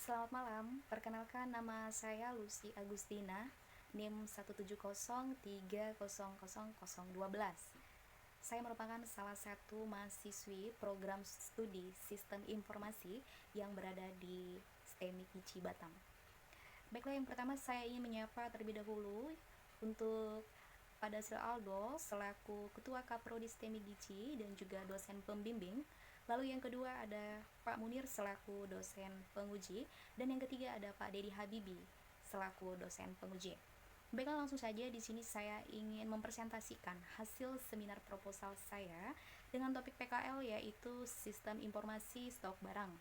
Selamat malam, perkenalkan nama saya Lucy Agustina, NIM 170300012. Saya merupakan salah satu mahasiswi program studi Sistem Informasi yang berada di STEMI ICI Batam. Baiklah, yang pertama saya ingin menyapa terlebih dahulu untuk Pak Dasril Aldo selaku Ketua Kaprodi STEMI ICI dan juga dosen pembimbing. Lalu yang kedua ada Pak Munir selaku dosen penguji, dan yang ketiga ada Pak Dedi Habibi selaku dosen penguji. Baiklah, langsung saja di sini saya ingin mempresentasikan hasil seminar proposal saya dengan topik PKL yaitu Sistem Informasi Stok Barang.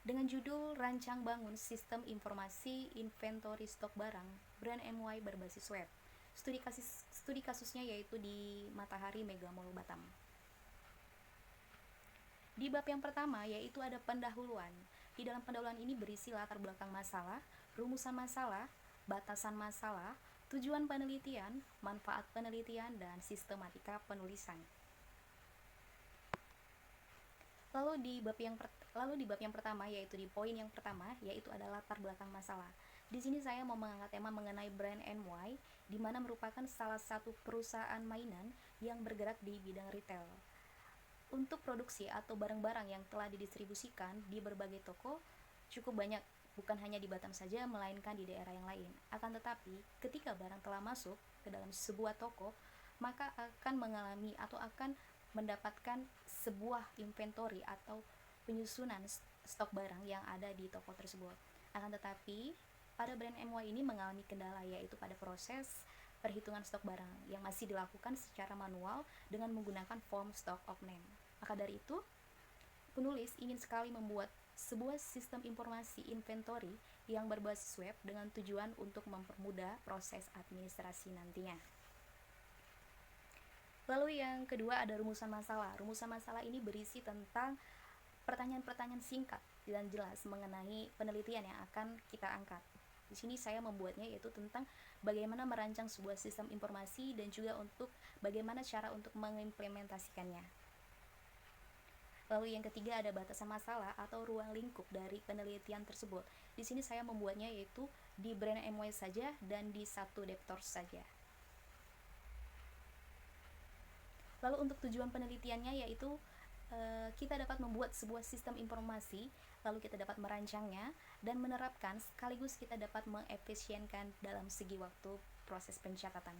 Dengan judul Rancang Bangun Sistem Informasi Inventory Stok Barang Brand MY berbasis web. Studi kasusnya yaitu di Matahari Mega Mall Batam. Di bab yang pertama yaitu ada pendahuluan. Di dalam pendahuluan ini berisi latar belakang masalah, rumusan masalah, batasan masalah, tujuan penelitian, manfaat penelitian, dan sistematika penulisan. Lalu di bab yang pertama yaitu di poin yang pertama yaitu ada latar belakang masalah. Di sini saya mau mengangkat tema mengenai brand NY, di mana merupakan salah satu perusahaan mainan yang bergerak di bidang retail. Untuk produksi atau barang-barang yang telah didistribusikan di berbagai toko cukup banyak, bukan hanya di Batam saja melainkan di daerah yang lain. Akan tetapi ketika barang telah masuk ke dalam sebuah toko, maka akan mengalami atau akan mendapatkan sebuah inventory atau penyusunan stok barang yang ada di toko tersebut. Akan tetapi pada brand MY ini mengalami kendala, yaitu pada proses perhitungan stok barang yang masih dilakukan secara manual dengan menggunakan form stock of name. Maka dari itu, penulis ingin sekali membuat sebuah sistem informasi inventory yang berbasis web dengan tujuan untuk mempermudah proses administrasi nantinya. Lalu yang kedua ada rumusan masalah. Rumusan masalah ini berisi tentang pertanyaan-pertanyaan singkat dan jelas mengenai penelitian yang akan kita angkat. Di sini saya membuatnya yaitu tentang bagaimana merancang sebuah sistem informasi dan juga untuk bagaimana cara untuk mengimplementasikannya. Lalu yang ketiga ada batasan masalah atau ruang lingkup dari penelitian tersebut. Di sini saya membuatnya yaitu di brand MY saja dan di satu deptor saja. Lalu untuk tujuan penelitiannya yaitu kita dapat membuat sebuah sistem informasi, lalu kita dapat merancangnya dan menerapkan, sekaligus kita dapat mengefisienkan dalam segi waktu proses pencatatan.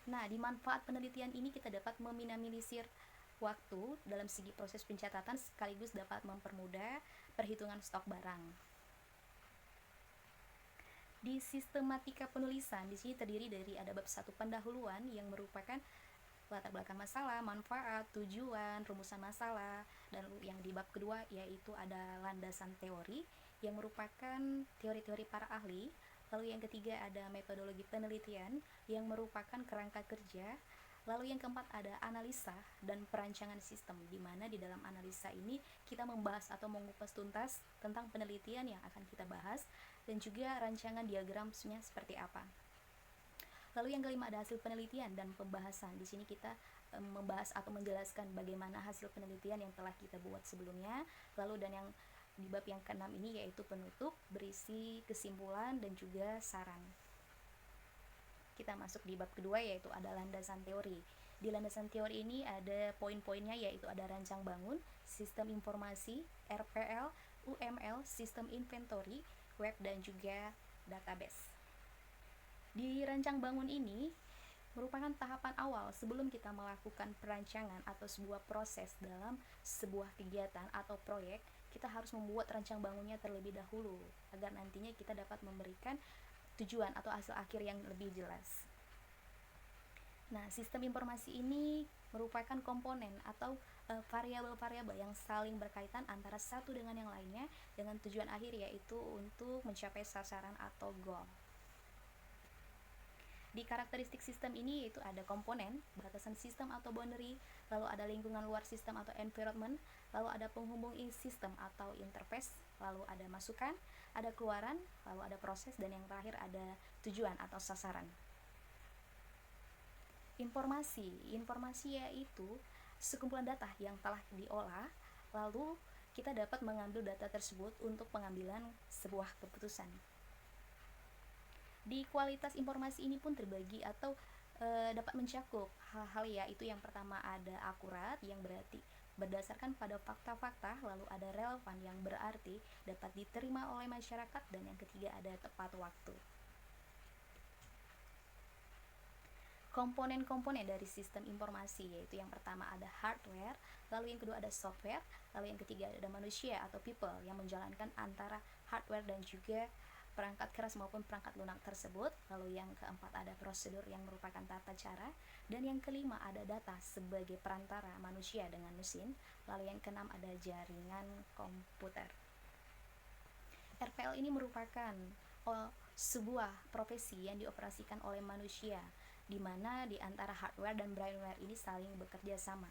Nah, di manfaat penelitian ini kita dapat meminimalisir waktu dalam segi proses pencatatan, sekaligus dapat mempermudah perhitungan stok barang. Di sistematika penulisan, di sini terdiri dari ada bab 1 pendahuluan yang merupakan latar belakang masalah, manfaat, tujuan, rumusan masalah, dan yang di bab kedua yaitu ada landasan teori yang merupakan teori-teori para ahli. Lalu yang ketiga ada metodologi penelitian yang merupakan kerangka kerja. Lalu yang keempat ada analisa dan perancangan sistem, di mana di dalam analisa ini kita membahas atau mengupas tuntas tentang penelitian yang akan kita bahas dan juga rancangan diagramnya seperti apa. Lalu yang kelima ada hasil penelitian dan pembahasan. Di sini kita membahas atau menjelaskan bagaimana hasil penelitian yang telah kita buat sebelumnya. Lalu dan yang di bab yang keenam ini yaitu penutup, berisi kesimpulan dan juga saran. Kita masuk di bab kedua yaitu ada landasan teori. Di landasan teori ini ada poin-poinnya yaitu ada rancang bangun, sistem informasi, RPL, UML, sistem inventory, web, dan juga database. Di rancang bangun ini merupakan tahapan awal sebelum kita melakukan perancangan atau sebuah proses dalam sebuah kegiatan atau proyek. Kita harus membuat rancang bangunnya terlebih dahulu agar nantinya kita dapat memberikan tujuan atau hasil akhir yang lebih jelas. Nah, sistem informasi ini merupakan komponen atau variabel-variabel yang saling berkaitan antara satu dengan yang lainnya dengan tujuan akhir yaitu untuk mencapai sasaran atau goal. Di karakteristik sistem ini yaitu ada komponen, batasan sistem atau boundary, lalu ada lingkungan luar sistem atau environment, lalu ada penghubung sistem atau interface, lalu ada masukan, ada keluaran, lalu ada proses, dan yang terakhir ada tujuan atau sasaran. Informasi yaitu sekumpulan data yang telah diolah, lalu kita dapat mengambil data tersebut untuk pengambilan sebuah keputusan. Di kualitas informasi ini pun terbagi atau dapat mencakup hal-hal, yaitu yang pertama ada akurat, yang berarti berdasarkan pada fakta-fakta, lalu ada relevan yang berarti dapat diterima oleh masyarakat, dan yang ketiga ada tepat waktu. Komponen-komponen dari sistem informasi, yaitu yang pertama ada hardware, lalu yang kedua ada software, lalu yang ketiga ada manusia atau people yang menjalankan antara hardware dan juga perangkat keras maupun perangkat lunak tersebut. Lalu yang keempat ada prosedur yang merupakan tata cara, dan yang kelima ada data sebagai perantara manusia dengan mesin, lalu yang keenam ada jaringan komputer. RPL ini merupakan sebuah profesi yang dioperasikan oleh manusia, di mana di antara hardware dan brainware ini saling bekerja sama.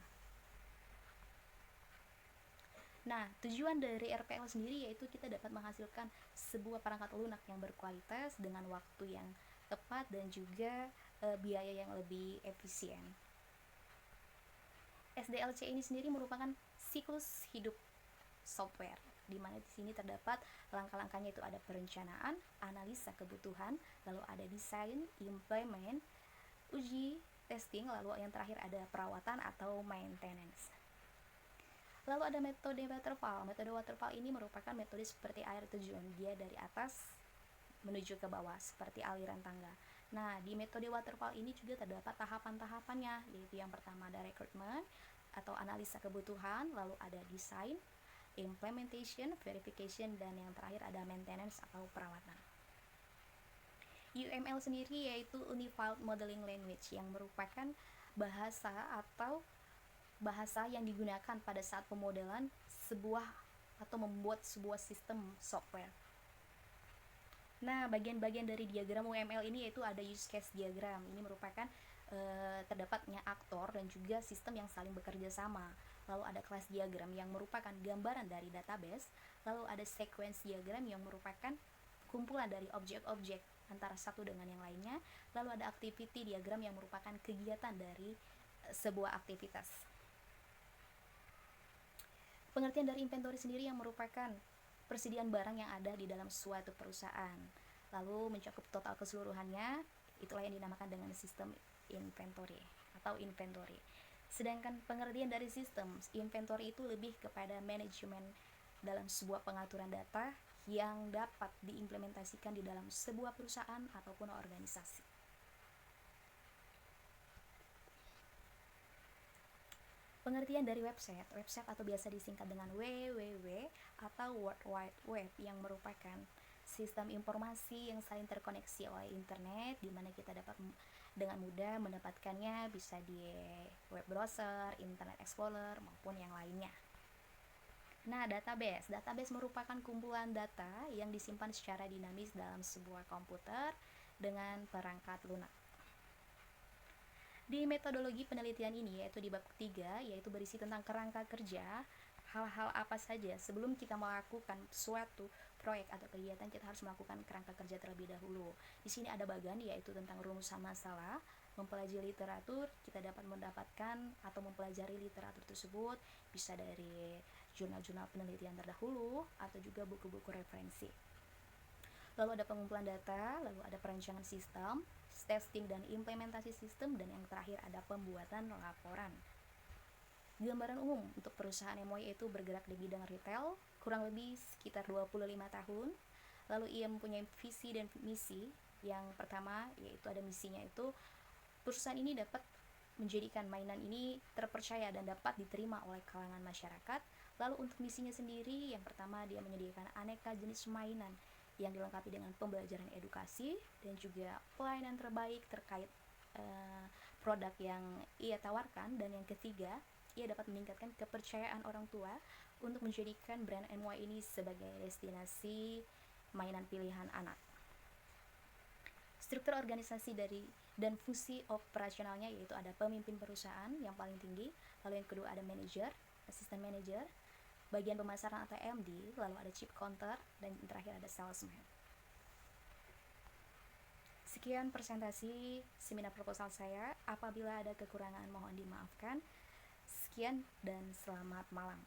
Nah, tujuan dari RPL sendiri yaitu kita dapat menghasilkan sebuah perangkat lunak yang berkualitas dengan waktu yang tepat dan juga biaya yang lebih efisien. SDLC ini sendiri merupakan siklus hidup software, di mana di sini terdapat langkah-langkahnya, itu ada perencanaan, analisa kebutuhan, lalu ada desain, implement, uji, testing, lalu yang terakhir ada perawatan atau maintenance. Lalu ada metode waterfall. Metode waterfall ini merupakan metode seperti air terjun, dia dari atas menuju ke bawah seperti aliran tangga. Nah, di metode waterfall ini juga terdapat tahapan-tahapannya, yaitu yang pertama ada recruitment atau analisa kebutuhan, lalu ada design, implementation, verification, dan yang terakhir ada maintenance atau perawatan. UML sendiri yaitu Unified Modeling Language, yang merupakan bahasa atau bahasa yang digunakan pada saat pemodelan sebuah atau membuat sebuah sistem software. Nah, bagian-bagian dari diagram UML ini yaitu ada use case diagram. Ini merupakan terdapatnya aktor dan juga sistem yang saling bekerja sama. Lalu ada class diagram yang merupakan gambaran dari database. Lalu ada sequence diagram yang merupakan kumpulan dari objek-objek antara satu dengan yang lainnya. Lalu ada activity diagram yang merupakan kegiatan dari sebuah aktivitas. Pengertian dari inventory sendiri yang merupakan persediaan barang yang ada di dalam suatu perusahaan, lalu mencakup total keseluruhannya, itulah yang dinamakan dengan sistem inventory atau inventory. Sedangkan pengertian dari sistem inventory itu lebih kepada manajemen dalam sebuah pengaturan data yang dapat diimplementasikan di dalam sebuah perusahaan ataupun organisasi. Pengertian dari website atau biasa disingkat dengan WWW atau World Wide Web, yang merupakan sistem informasi yang saling terkoneksi oleh internet, di mana kita dapat dengan mudah mendapatkannya bisa di web browser, internet explorer, maupun yang lainnya. Nah, database merupakan kumpulan data yang disimpan secara dinamis dalam sebuah komputer dengan perangkat lunak. Di metodologi penelitian ini, yaitu di bab ketiga, yaitu berisi tentang kerangka kerja, hal-hal apa saja sebelum kita melakukan suatu proyek atau kegiatan, kita harus melakukan kerangka kerja terlebih dahulu. Di sini ada bagian yaitu tentang rumusan masalah, mempelajari literatur, kita dapat mendapatkan atau mempelajari literatur tersebut bisa dari jurnal-jurnal penelitian terdahulu atau juga buku-buku referensi. Lalu ada pengumpulan data, lalu ada perencanaan sistem, testing dan implementasi sistem, dan yang terakhir ada pembuatan laporan. Gambaran umum untuk perusahaan MOI itu bergerak di bidang retail, kurang lebih sekitar 25 tahun. Lalu ia mempunyai visi dan misi. Yang pertama yaitu ada misinya, itu perusahaan ini dapat menjadikan mainan ini terpercaya dan dapat diterima oleh kalangan masyarakat. Lalu untuk misinya sendiri, yang pertama dia menyediakan aneka jenis mainan yang dilengkapi dengan pembelajaran edukasi dan juga pelayanan terbaik terkait produk yang ia tawarkan. Dan yang ketiga, ia dapat meningkatkan kepercayaan orang tua untuk menjadikan brand NY ini sebagai destinasi mainan pilihan anak. Struktur organisasi dan fungsi operasionalnya yaitu ada pemimpin perusahaan yang paling tinggi, lalu yang kedua ada manajer, assistant manager, bagian pemasaran atau MD, lalu ada chip counter, dan terakhir ada salesman. Sekian presentasi seminar proposal saya. Apabila ada kekurangan mohon dimaafkan. Sekian dan selamat malam.